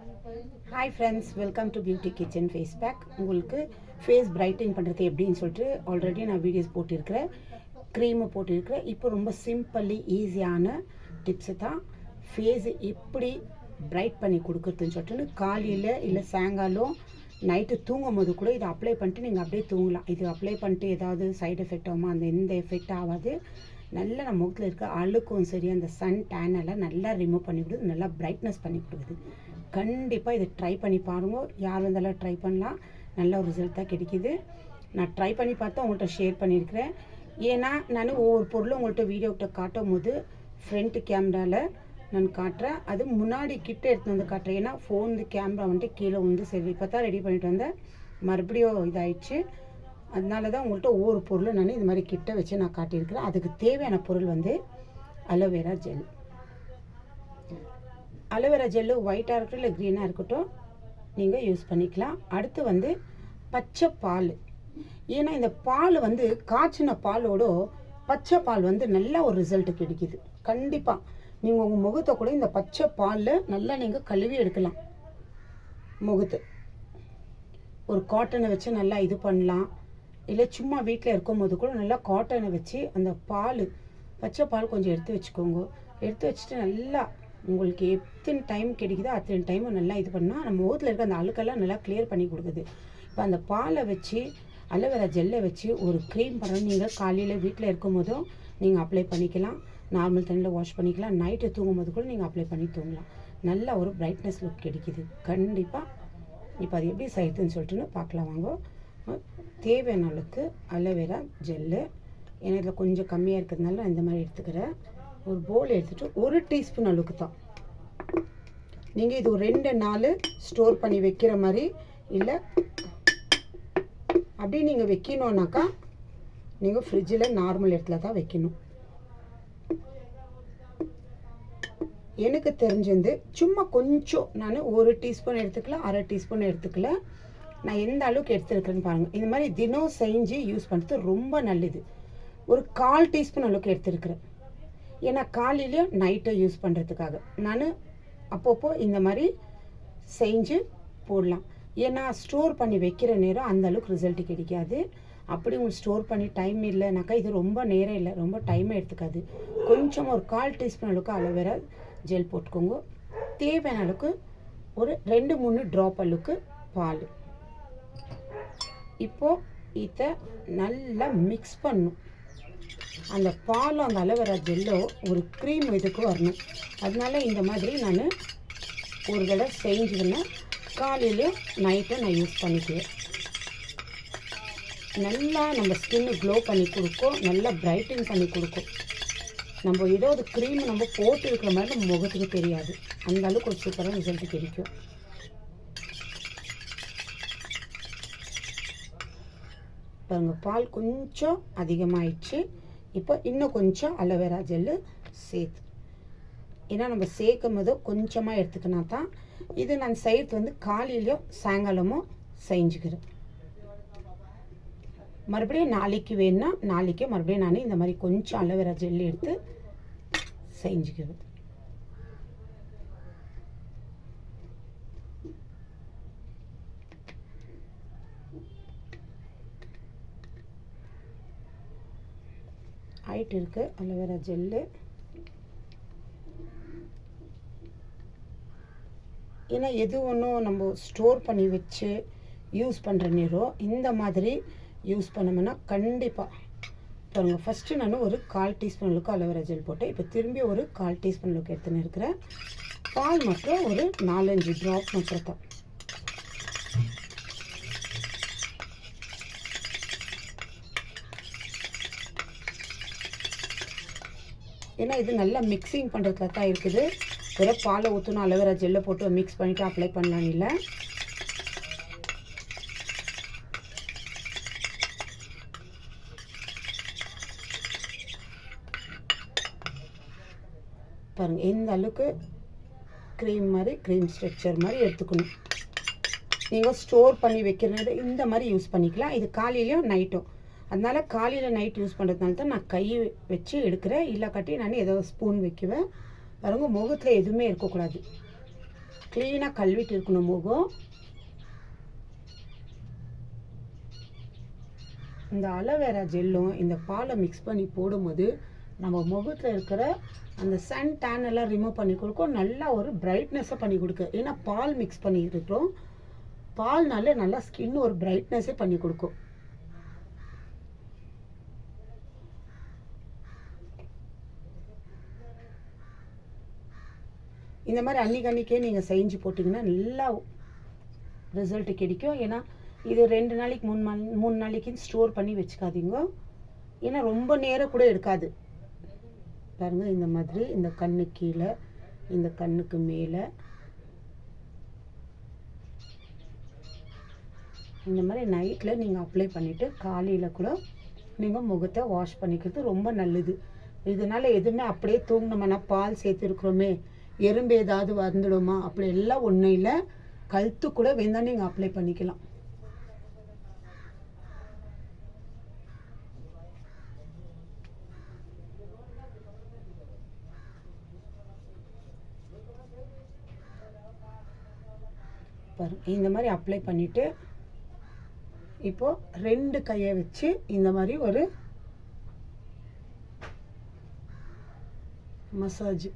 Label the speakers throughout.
Speaker 1: Hi friends, welcome to beauty kitchen face pack. உங்களுக்கு face brightening பண்ணுறது எப்படின்னு சொல்லிட்டு ஆல்ரெடி நான் வீடியோஸ் போட்டிருக்கிறேன், க்ரீமை போட்டிருக்கிறேன். இப்போ ரொம்ப சிம்பிளி ஈஸியான டிப்ஸு தான் ஃபேஸு எப்படி பிரைட் பண்ணி கொடுக்குறதுன்னு சொல்லிட்டு காலையில் இல்லை சாயங்காலம் நைட்டு தூங்கும் போது கூட இதை அப்ளை பண்ணிட்டு நீங்கள் அப்படியே தூங்கலாம். இது அப்ளை பண்ணிட்டு ஏதாவது சைடு எஃபெக்ட் ஆகுமா? அந்த எந்த எஃபெக்ட் ஆகாது. நல்லா நம்ம முகத்தில் இருக்க அழுக்கும் சரி, அந்த சன் டேன் எல்லாம் நல்லா ரிமூவ் பண்ணி கொடுக்குது, நல்லா பிரைட்னஸ் பண்ணி கொடுக்குது. கண்டிப்பாக இதை ட்ரை பண்ணி பாருங்க. யார் வந்தாலும் ட்ரை பண்ணலாம், நல்ல ஒரு ரிசல்ட் தான் கிடைக்கிது. நான் ட்ரை பண்ணி பார்த்து உங்கள்கிட்ட ஷேர் பண்ணியிருக்கிறேன். ஏன்னா நான் ஒவ்வொரு பொருளும் உங்கள்கிட்ட வீடியோக்கிட்ட காட்டும் போது ஃப்ரண்ட் கேமராவில் நான் காட்டுறேன், அது முன்னாடி கிட்ட எடுத்து வந்து காட்டுறேன். ஏன்னா ஃபோன் கேமரா வந்துட்டு கீழே வந்து சரி இப்போ தான் ரெடி பண்ணிட்டு வந்தேன், மறுபடியும் இதாகிடுச்சு. அதனால தான் உங்கள்கிட்ட ஒவ்வொரு பொருளும் நான் இது மாதிரி கிட்ட வச்சு நான் காட்டியிருக்கிறேன். அதுக்கு தேவையான பொருள் வந்து அலோவேரா ஜெல். அலோவேரா ஜெல்லு ஒயிட்டாக இருக்கட்டும் இல்லை க்ரீனாக இருக்கட்டும் நீங்கள் யூஸ் பண்ணிக்கலாம். அடுத்து வந்து பச்சை பால். ஏன்னா இந்த பால் வந்து காய்ச்சின பாலோட பச்சை பால் வந்து நல்ல ஒரு ரிசல்ட்டு கிடைக்கிது. கண்டிப்பாக நீங்கள் உங்கள் முகத்தை கூட இந்த பச்சை பாலில் நல்லா நீங்கள் கழுவி எடுக்கலாம். முகத்தை ஒரு காட்டனை வச்சு நல்லா இது பண்ணலாம். இல்லை சும்மா வீட்டில் இருக்கும் போது கூட நல்லா காட்டனை வச்சு அந்த பால், பச்சை பால் கொஞ்சம் எடுத்து வச்சுக்கோங்க. எடுத்து வச்சுட்டு நல்லா உங்களுக்கு எத்தனை டைம் கிடைக்குதோ அத்தனை டைம் நல்லா இது பண்ணால் நம்ம முகத்தில் இருக்க அந்த அழுக்கெல்லாம் நல்லா கிளியர் பண்ணி கொடுக்குது. இப்போ அந்த பாலை வச்சு அலோவேரா ஜெல்லை வச்சு ஒரு க்ரீம் பண்ணணும். நீங்கள் காலையில் வீட்டில் இருக்கும் போதும் நீங்கள் அப்ளை பண்ணிக்கலாம், நார்மல் தண்ணியில் வாஷ் பண்ணிக்கலாம், நைட்டு தூங்கும் போது கூட நீங்கள் அப்ளை பண்ணி தூங்கலாம். நல்ல ஒரு பிரைட்னஸ் லுக் கிடைக்குது கண்டிப்பாக. இப்போ அது எப்படி செய்யுதுன்னு சொல்லிட்டுன்னு பார்க்கலாம் வாங்க. தேவையான அளவுக்கு அலோவேரா ஜெல்லு, ஏன்னா இதில் கொஞ்சம் கம்மியாக இருக்கிறதுனால நான் இந்த மாதிரி எடுத்துக்கிறேன். ஒரு போல் எடுத்துகிட்டு 1 டீஸ்பூன் அளவுக்கு தான். நீங்கள் இது ஒரு 2 நாள் ஸ்டோர் பண்ணி வைக்கிற மாதிரி, இல்லை அப்படி நீங்கள் வைக்கணுன்னாக்கா நீங்கள் ஃப்ரிட்ஜில் நார்மல் இடத்துல தான் வைக்கணும். எனக்கு தெரிஞ்சிருந்து சும்மா கொஞ்சம் நான் 1 டீஸ்பூன் எடுத்துக்கலாம், 1/2 டீஸ்பூன் எடுத்துக்கல. நான் எந்த அளவுக்கு எடுத்துருக்கேன்னு பாருங்கள். இந்த மாதிரி தினம் செஞ்சு யூஸ் பண்ணுறது ரொம்ப நல்லது. ஒரு 1/4 டீஸ்பூன் அளவுக்கு எடுத்துருக்கிறேன். ஏன்னா காலையிலையும் நைட்டை யூஸ் பண்ணுறதுக்காக நான் அப்பப்போ இந்த மாதிரி செஞ்சு போடலாம். ஏன்னா ஸ்டோர் பண்ணி வைக்கிற நேரம் அந்த அளவுக்கு ரிசல்ட் கிடைக்காது. அப்படி உங்களுக்கு ஸ்டோர் பண்ணி டைம் இல்லைனாக்கா இது ரொம்ப நேரம் இல்லை, ரொம்ப டைமே எடுத்துக்காது. கொஞ்சம் ஒரு 1/4 டீஸ்பூன் அளவுக்கு அலோவேரா ஜெல் போட்டுக்கோங்க. தேவையான அளவுக்கு ஒரு 2-3 ட்ராப் அளவுக்கு பால். இப்போது இதை நல்லா மிக்ஸ் பண்ணணும். அந்த பாலும் அந்த அலோவேரா ஜெல்லோ ஒரு க்ரீம் இதுக்கு வரணும். அதனால இந்த மாதிரி நான் ஒரு தடவை செஞ்சுதுன்னா காலையிலையும் நைட்டும் நான் யூஸ் பண்ணிக்குவேன். நல்லா நம்ம ஸ்கின்னு க்ளோ பண்ணி கொடுக்கும், நல்லா பிரைட்டிங் பண்ணி கொடுக்கும். நம்ம ஏதோ ஒரு க்ரீம் நம்ம போட்டு இருக்கிற மாதிரி நம்ம முகத்துக்கு தெரியாது, அந்த அளவுக்கு ஒரு சூப்பரான ரிசல்ட் கிடைக்கும். பாருங்கள், பால் கொஞ்சம் அதிகமாகிடுச்சு. இப்போ இன்னும் கொஞ்சம் அலோவேரா ஜெல்லு சேர்த்து, ஏன்னா நம்ம சேர்க்கும் போது கொஞ்சமாக எடுத்துக்கினா தான் இது நான் செய்கிறது வந்து காலையிலையும் சாயங்காலமும் செஞ்சுக்கிறேன். மறுபடியும் நாளைக்கு வேணுன்னா நாளைக்கே மறுபடியும் நான் இந்த மாதிரி கொஞ்சம் அலோவேரா ஜெல் எடுத்து செஞ்சுக்குவேன். ஆயிட்டு இருக்கு அலோவேரா ஜெல்லு. ஏன்னா எது ஒன்றும் நம்ம ஸ்டோர் பண்ணி வச்சு யூஸ் பண்ணுற நேரம் இந்த மாதிரி யூஸ் பண்ணோம்னா கண்டிப்பாக பாருங்கள். ஃபஸ்ட்டு நான் ஒரு 1/4 டீஸ்பூன் அளவுக்கு அலோவேரா ஜெல் போட்டேன். இப்போ திரும்பி ஒரு 1/4 டீஸ்பூன் அளவுக்கு எடுத்துன்னு இருக்கிறேன். பால் மட்டும் ஒரு 4-5 ட்ராப் மட்டும் தான். ஏன்னா இது நல்லா மிக்சிங் பண்ணுறதுல தான் இருக்குது. வெறும் பாலை ஊற்றணும், அலோவேரா ஜெல்லை போட்டு மிக்ஸ் பண்ணிவிட்டு அப்ளை பண்ணலாம் இல்லை. பாருங்கள், எந்த அளவுக்கு க்ரீம் மாதிரி, க்ரீம் ஸ்ட்ரக்சர் மாதிரி எடுத்துக்கணும். நீங்கள் ஸ்டோர் பண்ணி வைக்கிறது இந்த மாதிரி யூஸ் பண்ணிக்கலாம். இது காலையிலையும் நைட்டும், அதனால் காலையில் நைட் யூஸ் பண்ணுறதுனால தான் நான் கை வச்சு எடுக்கிறேன். இல்லை கட்டி நான் ஏதோ ஸ்பூன் வைக்குவேன். பாருங்க, முகத்தில் எதுவுமே இருக்கக்கூடாது. க்ளீனாக கழுவிட்டு இருக்கணும் முகம். இந்த அலோவேரா ஜெல்லும் இந்த பாலை மிக்ஸ் பண்ணி போடும்போது நம்ம முகத்தில் இருக்கிற அந்த சன் டேன் எல்லாம் ரிமூவ் பண்ணி கொடுக்கும், நல்லா ஒரு பிரைட்னஸை பண்ணி கொடுக்கும். ஏன்னா பால் மிக்ஸ் பண்ணி இருக்கிறோம், பால்னால நல்லா ஸ்கின் ஒரு பிரைட்னஸே பண்ணி கொடுக்கும். இந்த மாதிரி அன்றைக்கே நீங்கள் செஞ்சு போட்டிங்கன்னா நல்லா ரிசல்ட்டு கிடைக்கும். ஏன்னா இது 2 நாளைக்கு 3 நாளைக்கு ஸ்டோர் பண்ணி வச்சுக்காதீங்க, ஏன்னா ரொம்ப நேரம் கூட எடுக்காது. பாருங்கள், இந்த மாதிரி இந்த கண்ணு கீழே, இந்த கண்ணுக்கு மேலே இந்த மாதிரி நைட்டில் நீங்கள் அப்ளை பண்ணிவிட்டு காலையில் கூட நீங்கள் முகத்தை வாஷ் பண்ணிக்கிறது ரொம்ப நல்லது. இதனால் எதுவுமே அப்படியே தூங்கணுமானா பால் சேர்த்துருக்குறோமே எறும்பு ஏதாவது வந்துடுமா அப்படி எல்லாம் ஒன்றும் இல்லை. கழுத்து கூட வேணால் நீங்கள் அப்ளை பண்ணிக்கலாம். இந்த மாதிரி அப்ளை பண்ணிவிட்டு இப்போது 2 கையை வச்சு இந்த மாதிரி ஒரு மசாஜ்.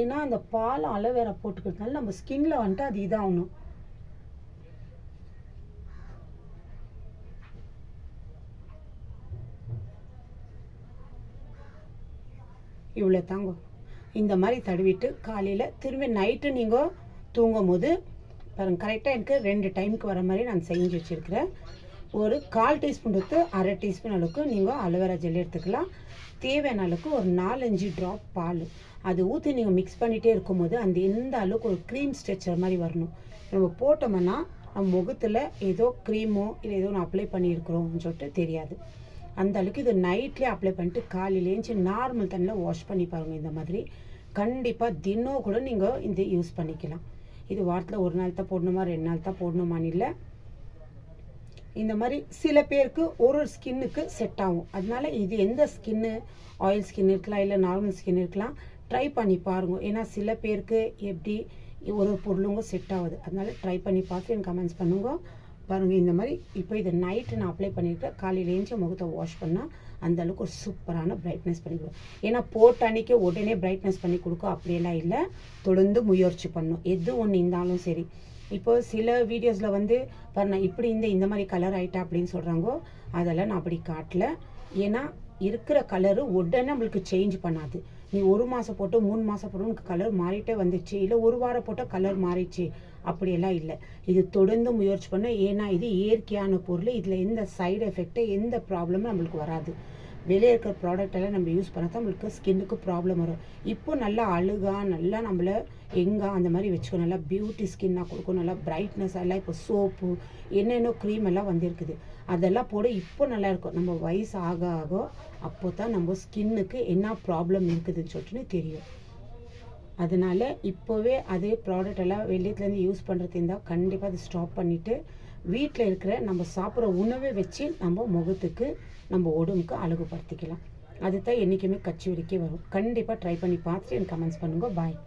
Speaker 1: ஏன்னா அந்த பால் அலோவேரா போட்டுக்கிறதுனால நம்ம ஸ்கின்ல வந்துட்டு அது இதாகணும். இவ்வளோ தாங்க. இந்த மாதிரி தடவிட்டு காலையில் திரும்பி நைட்டு நீங்கள் தூங்கும் போது பாருங்கள், கரெக்டாக எனக்கு 2 டைமுக்கு வர மாதிரி நான் செஞ்சு வச்சுருக்கிறேன். ஒரு 1/4 டீஸ்பூன் எடுத்து 1/2 டீஸ்பூன் அளவுக்கு நீங்கள் அலோவேரா ஜெல் எடுத்துக்கலாம். தேவையான அளவுக்கு ஒரு 4-5 ட்ராப் பால் அது ஊற்றி நீங்கள் மிக்ஸ் பண்ணிகிட்டே இருக்கும்போது அந்த எந்த அளவுக்கு ஒரு க்ரீம் ஸ்ட்ரெச்சர் மாதிரி வரணும். நம்ம போட்டோம்னா நம்ம முகத்தில் ஏதோ க்ரீமோ இல்லை ஏதோ நான் அப்ளை பண்ணியிருக்கிறோம்னு சொல்லிட்டு தெரியாது. அந்த அளவுக்கு இது நைட்லேயே அப்ளை பண்ணிட்டு காலையிலேருந்து நார்மல் தண்ணியில் வாஷ் பண்ணி பாருங்கள். இந்த மாதிரி கண்டிப்பாக தினம் கூட நீங்கள் இந்த யூஸ் பண்ணிக்கலாம். இது வாரத்தில் 1 நாள் தான் போடணுமா 2 நாள் தான் போடணுமான்னு இல்லை. இந்த மாதிரி சில பேருக்கு ஒரு ஸ்கின்னுக்கு செட் ஆகும். அதனால இது எந்த ஸ்கின்னு, ஆயில் ஸ்கின் இருக்கலாம் இல்லை நார்மல் ஸ்கின் இருக்கலாம், ட்ரை பண்ணி பாருங்க. ஏன்னா சில பேருக்கு எப்படி ஒரு பொருளுங்க செட் ஆகுது. அதனால ட்ரை பண்ணி பார்த்து எனக்கு கமெண்ட்ஸ் பண்ணுங்க. பாருங்கள், இந்த மாதிரி இப்போ இதை நைட்டு நான் அப்ளை பண்ணியிருக்கேன். காலையில் ஏஞ்சி முகத்தை வாஷ் பண்ணால் அந்தளவுக்கு ஒரு சூப்பரான பிரைட்னஸ் பண்ணி கொடுக்கும். ஏன்னா போட்ட அன்றைக்கி உடனே பிரைட்னஸ் பண்ணி கொடுக்கும் அப்படியெல்லாம் இல்லை, தொடர்ந்து முயற்சி பண்ணணும். எது ஒன்று இருந்தாலும் சரி. இப்போ சில வீடியோஸில் வந்து பாருங்க இப்படி இந்த மாதிரி கலர் ஆகிட்டா அப்படின்னு சொல்கிறாங்கோ, அதெல்லாம் நான் அப்படி காட்டல. ஏன்னா இருக்கிற கலரு உடனே நம்மளுக்கு சேஞ்ச் பண்ணாது. நீ 1 மாதம் போட்டு 3 மாதம் போட்டு உனக்கு கலர் மாறிட்டே வந்துச்சு, இல்லை 1 வாரம் போட்டால் கலர் மாறிடுச்சு அப்படியெல்லாம் இல்லை. இது தொடர்ந்து முயற்சி பண்ண. ஏன்னா இது இயற்கையான பொருள், இதில் எந்த சைடு எஃபெக்ட்டு எந்த ப்ராப்ளமும் நம்மளுக்கு வராது. வெளியே இருக்கிற ப்ராடக்ட் எல்லாம் நம்ம யூஸ் பண்ணால் தான் நம்மளுக்கு ஸ்கின்னுக்கு ப்ராப்ளம் வரும். இப்போ நல்லா அழுகாக நல்லா நம்மளை அந்த மாதிரி வச்சுக்கோ, நல்லா பியூட்டி ஸ்கின்னாக கொடுக்கும், நல்லா பிரைட்னஸ் எல்லாம். இப்போ சோப்பு என்னென்ன க்ரீம் எல்லாம் வந்திருக்குது, அதெல்லாம் போட இப்போ நல்லாயிருக்கும். நம்ம வயசு ஆக ஆக அப்போ தான் நம்ம ஸ்கின்னுக்கு என்ன ப்ராப்ளம் இருக்குதுன்னு சொல்லிட்டு தெரியும். அதனால் இப்போவே அதே ப்ராடக்ட் எல்லாம் வெளியத்துலேருந்து யூஸ் பண்ணுறது இருந்தால் கண்டிப்பாக அதை ஸ்டாப் பண்ணிவிட்டு வீட்டில் இருக்கிற நம்ம சாப்பிட்ற உணவை வச்சு நம்ம முகத்துக்கு நம்ம உடம்புக்கு அழகுபடுத்திக்கலாம். அதுதான் என்றைக்குமே கட்சி வரைக்கும் வரும். கண்டிப்பாக ட்ரை பண்ணி பார்த்துட்டு எனக்கு கமெண்ட்ஸ் பண்ணுங்க. பாய்.